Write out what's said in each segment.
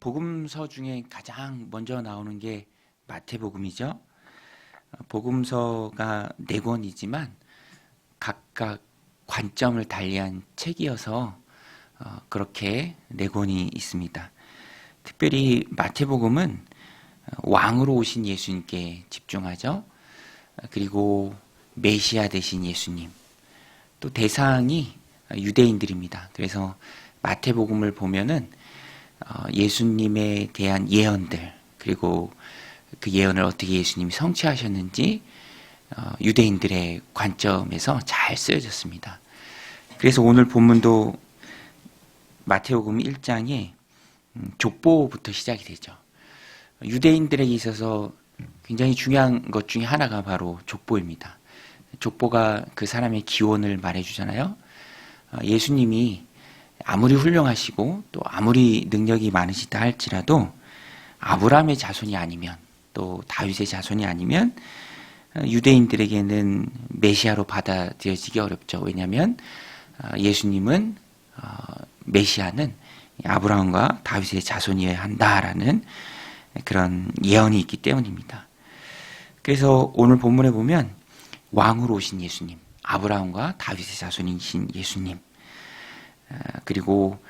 복음서 중에 가장 먼저 나오는 게 마태복음이죠. 복음서가 4권이지만 각각 관점을 달리한 책이어서 그렇게 4권이 있습니다. 특별히 마태복음은 왕으로 오신 예수님께 집중하죠. 그리고 메시아 되신 예수님, 또 대상이 유대인들입니다. 그래서 마태복음을 보면은 예수님에 대한 예언들, 그리고 그 예언을 어떻게 예수님이 성취하셨는지 유대인들의 관점에서 잘 쓰여졌습니다. 그래서 오늘 본문도 마태복음 1장에 족보부터 시작이 되죠. 유대인들에게 있어서 굉장히 중요한 것 중에 하나가 바로 족보입니다. 족보가 그 사람의 기원을 말해주잖아요. 예수님이 아무리 훌륭하시고 또 아무리 능력이 많으시다 할지라도 아브라함의 자손이 아니면, 또 다윗의 자손이 아니면 유대인들에게는 메시아로 받아들여지기 어렵죠. 왜냐하면 예수님은, 메시아는 아브라함과 다윗의 자손이어야 한다라는 그런 예언이 있기 때문입니다. 그래서 오늘 본문에 보면 왕으로 오신 예수님, 아브라함과 다윗의 자손이신 예수님, 그리고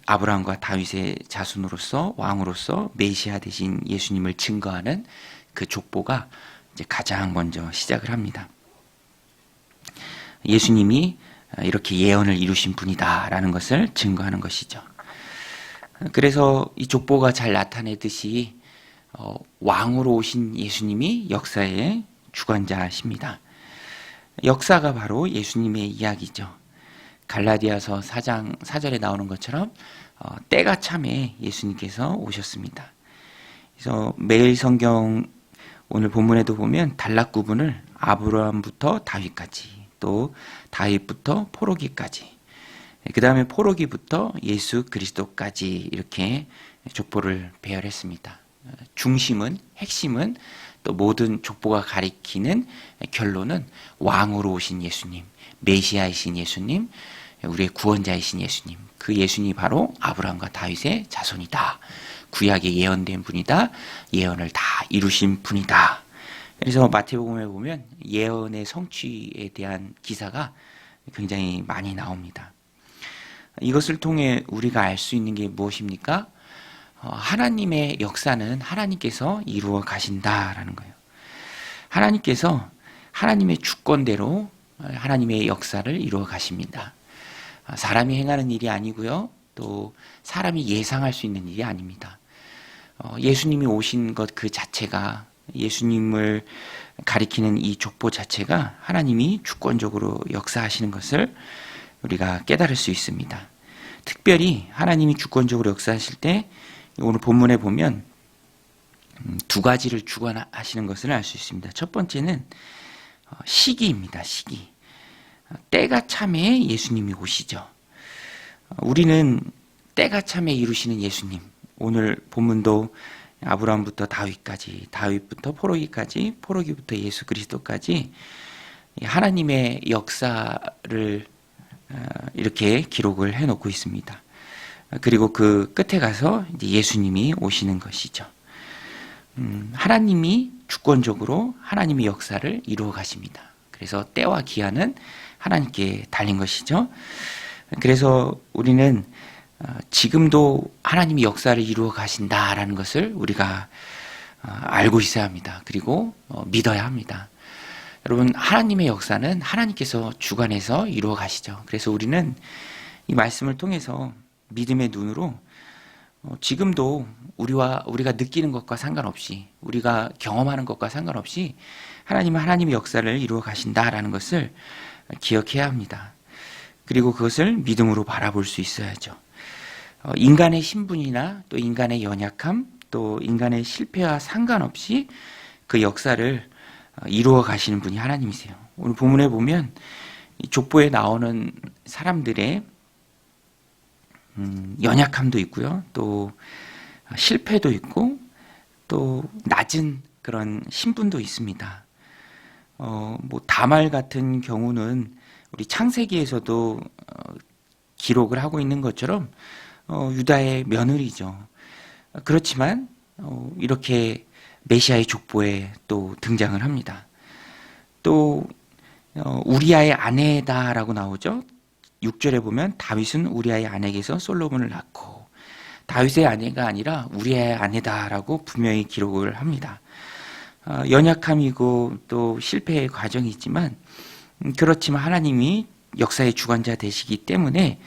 아브라함과 다윗의 자손으로서 왕으로서 메시아 되신 예수님을 증거하는 그 족보가 이제 가장 먼저 시작을 합니다. 예수님이 이렇게 예언을 이루신 분이다라는 것을 증거하는 것이죠. 그래서 이 족보가 잘 나타내듯이 왕으로 오신 예수님이 역사의 주관자십니다. 역사가 바로 예수님의 이야기죠. 갈라디아서 4장 4절에 나오는 것처럼 때가 참에 예수님께서 오셨습니다. 그래서 매일 성경 오늘 본문에도 보면 단락 구분을 아브라함부터 다윗까지, 또 다윗부터 포로기까지, 그 다음에 포로기부터 예수 그리스도까지 이렇게 족보를 배열했습니다. 중심은, 핵심은, 또 모든 족보가 가리키는 결론은 왕으로 오신 예수님, 메시아이신 예수님, 우리의 구원자이신 예수님, 그 예수님이 바로 아브라함과 다윗의 자손이다. 구약에 예언된 분이다. 예언을 다 이루신 분이다. 그래서 마태복음에 보면 예언의 성취에 대한 기사가 굉장히 많이 나옵니다. 이것을 통해 우리가 알 수 있는 게 무엇입니까? 하나님의 역사는 하나님께서 이루어 가신다라는 거예요. 하나님께서 하나님의 주권대로 하나님의 역사를 이루어 가십니다. 사람이 행하는 일이 아니고요. 또 사람이 예상할 수 있는 일이 아닙니다. 예수님이 오신 것 그 자체가, 예수님을 가리키는 이 족보 자체가 하나님이 주권적으로 역사하시는 것을 우리가 깨달을 수 있습니다. 특별히 하나님이 주권적으로 역사하실 때 오늘 본문에 보면 두 가지를 주관하시는 것을 알 수 있습니다. 첫 번째는 시기입니다. 시기. 때가 참에 예수님이 오시죠. 우리는 때가 참에 이루시는 예수님, 오늘 본문도 아브라함부터 다윗까지, 다윗부터 포로기까지, 포로기부터 예수 그리스도까지 하나님의 역사를 이렇게 기록을 해놓고 있습니다. 그리고 그 끝에 가서 이제 예수님이 오시는 것이죠. 하나님이 주권적으로 하나님의 역사를 이루어 가십니다. 그래서 때와 기한은 하나님께 달린 것이죠. 그래서 우리는 지금도 하나님이 역사를 이루어 가신다라는 것을 우리가 알고 있어야 합니다. 그리고 믿어야 합니다. 여러분, 하나님의 역사는 하나님께서 주관해서 이루어 가시죠. 그래서 우리는 이 말씀을 통해서 믿음의 눈으로 지금도 우리가 느끼는 것과 상관없이, 우리가 경험하는 것과 상관없이 하나님은 하나님의 역사를 이루어 가신다라는 것을 기억해야 합니다. 그리고 그것을 믿음으로 바라볼 수 있어야죠. 인간의 신분이나 또 인간의 연약함, 또 인간의 실패와 상관없이 그 역사를 이루어 가시는 분이 하나님이세요. 오늘 본문에 보면 이 족보에 나오는 사람들의 연약함도 있고요. 또 실패도 있고 또 낮은 그런 신분도 있습니다. 다말 같은 경우는 우리 창세기에서도 기록을 하고 있는 것처럼 유다의 며느리죠. 그렇지만 이렇게 메시아의 족보에 또 등장을 합니다. 또 우리아의 아내다라고 나오죠. 6절에 보면 다윗은 우리아의 아내에게서 솔로몬을 낳고, 다윗의 아내가 아니라 우리아의 아내다라고 분명히 기록을 합니다. 연약함이고 또 실패의 과정이 있지만, 그렇지만 하나님이 역사의 주관자 되시기 때문에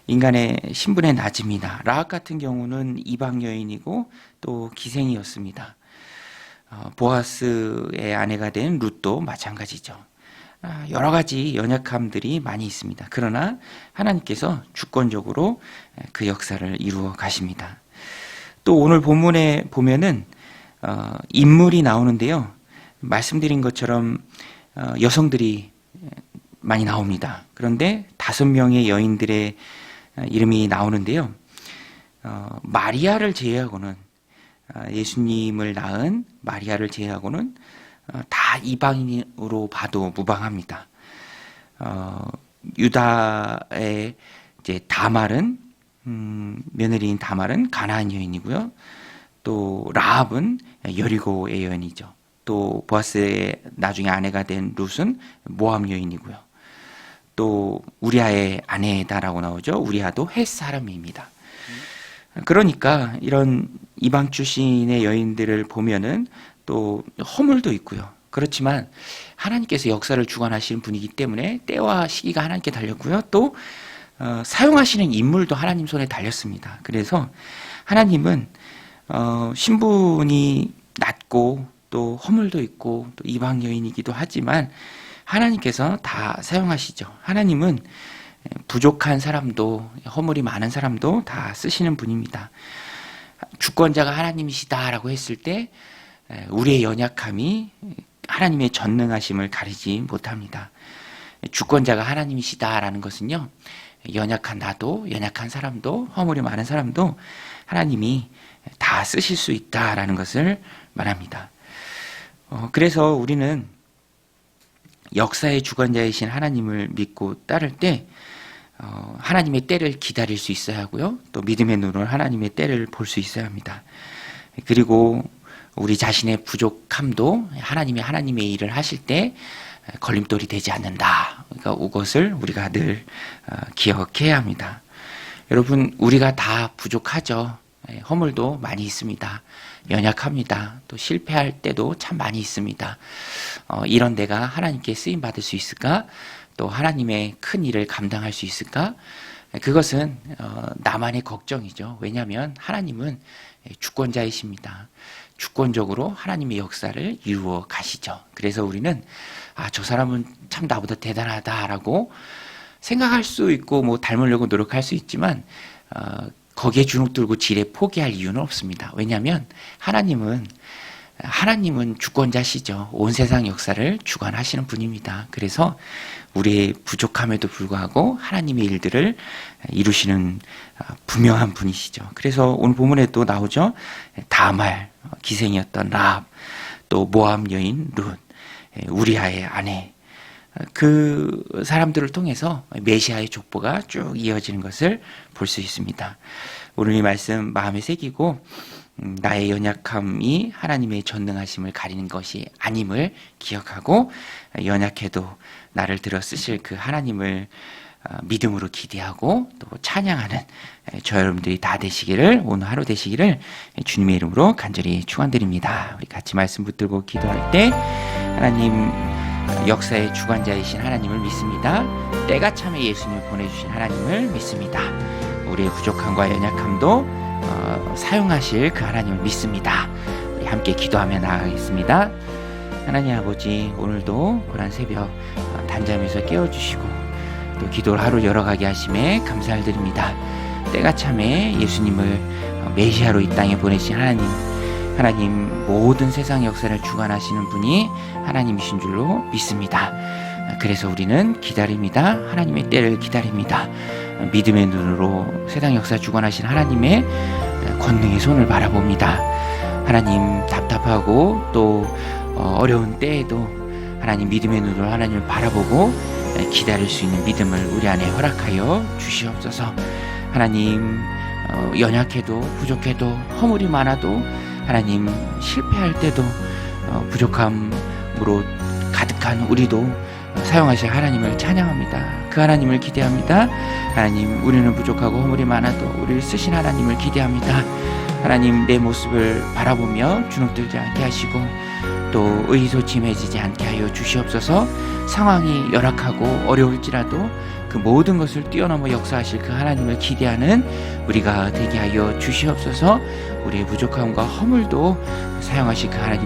인간의 신분의 낮음이나 라합 같은 경우는 이방 여인이고 또 기생이었습니다. 보아스의 아내가 된 룻도 마찬가지죠. 여러 가지 연약함들이 많이 있습니다. 그러나 하나님께서 주권적으로 그 역사를 이루어 가십니다. 또 오늘 본문에 보면은 인물이 나오는데요. 말씀드린 것처럼 여성들이 많이 나옵니다. 그런데 5명의 여인들의 이름이 나오는데요. 마리아를 제외하고는, 예수님을 낳은 마리아를 제외하고는 다 이방인으로 봐도 무방합니다. 유다의 이제 다말은, 며느리인 다말은 가나안 여인이고요. 또 라합은 여리고의 여인이죠. 또 보아스의 나중에 아내가 된 룻은 모압 여인이고요. 또 우리아의 아내다라고 나오죠. 우리아도 헷 사람입니다. 그러니까 이런 이방 출신의 여인들을 보면은 또 허물도 있고요. 그렇지만 하나님께서 역사를 주관하시는 분이기 때문에 때와 시기가 하나님께 달렸고요. 또 사용하시는 인물도 하나님 손에 달렸습니다. 그래서 하나님은 신분이 낮고 또 허물도 있고 또 이방 여인이기도 하지만 하나님께서 다 사용하시죠. 하나님은 부족한 사람도 허물이 많은 사람도 다 쓰시는 분입니다. 주권자가 하나님이시다라고 했을 때 우리의 연약함이 하나님의 전능하심을 가리지 못합니다. 주권자가 하나님이시다라는 것은요, 연약한 나도, 연약한 사람도, 허물이 많은 사람도 하나님이 다 쓰실 수 있다라는 것을 말합니다. 그래서 우리는 역사의 주관자이신 하나님을 믿고 따를 때 하나님의 때를 기다릴 수 있어야 하고요. 또 믿음의 눈으로 하나님의 때를 볼 수 있어야 합니다. 그리고 우리 자신의 부족함도 하나님의 일을 하실 때 걸림돌이 되지 않는다. 그러니까 이것을 우리가 늘 기억해야 합니다. 여러분, 우리가 다 부족하죠. 허물도 많이 있습니다. 연약합니다. 또 실패할 때도 참 많이 있습니다. 이런 내가 하나님께 쓰임 받을 수 있을까? 또 하나님의 큰 일을 감당할 수 있을까? 그것은 나만의 걱정이죠. 왜냐하면 하나님은 주권자이십니다. 주권적으로 하나님의 역사를 이루어 가시죠. 그래서 우리는 저 사람은 참 나보다 대단하다라고 생각할 수 있고 뭐 닮으려고 노력할 수 있지만 거기에 주눅들고 지레 포기할 이유는 없습니다. 왜냐하면 하나님은 주권자시죠. 온 세상 역사를 주관하시는 분입니다. 그래서 우리의 부족함에도 불구하고 하나님의 일들을 이루시는 분명한 분이시죠. 그래서 오늘 본문에도 나오죠. 다말, 기생이었던 라합, 또 모압 여인 룻, 우리아의 아내, 그 사람들을 통해서 메시아의 족보가 쭉 이어지는 것을 볼 수 있습니다. 오늘 이 말씀 마음에 새기고 나의 연약함이 하나님의 전능하심을 가리는 것이 아님을 기억하고 연약해도 나를 들어 쓰실 그 하나님을 믿음으로 기대하고 또 찬양하는 저 여러분들이 다 되시기를, 오늘 하루 되시기를 주님의 이름으로 간절히 축원드립니다. 우리 같이 말씀 붙들고 기도할 때, 하나님 역사의 주관자이신 하나님을 믿습니다. 때가 참에 예수님을 보내주신 하나님을 믿습니다. 우리의 부족함과 연약함도 사용하실 그 하나님을 믿습니다. 우리 함께 기도하며 나아가겠습니다. 하나님 아버지, 오늘도 고난 새벽 단잠에서 깨워주시고 또 기도를 하루 열어가게 하심에 감사를 드립니다. 때가 참에 예수님을 메시아로 이 땅에 보내신 하나님 모든 세상 역사를 주관하시는 분이 하나님이신 줄로 믿습니다. 그래서 우리는 기다립니다. 하나님의 때를 기다립니다. 믿음의 눈으로 세상 역사 주관하신 하나님의 권능의 손을 바라봅니다. 하나님, 답답하고 또 어려운 때에도 하나님 믿음의 눈으로 하나님을 바라보고 기다릴 수 있는 믿음을 우리 안에 허락하여 주시옵소서. 하나님, 연약해도 부족해도 허물이 많아도 하나님 실패할 때도 부족함으로 가득한 우리도 사용하실 하나님을 찬양합니다. 그 하나님을 기대합니다. 하나님, 우리는 부족하고 허물이 많아도 우리를 쓰신 하나님을 기대합니다. 하나님, 내 모습을 바라보며 주눅들지 않게 하시고 또 의기소침해지지 않게 하여 주시옵소서. 상황이 열악하고 어려울지라도 그 모든 것을 뛰어넘어 역사하실 그 하나님을 기대하는 우리가 되게 하여 주시옵소서. 우리의 부족함과 허물도 사용하실 그 하나님을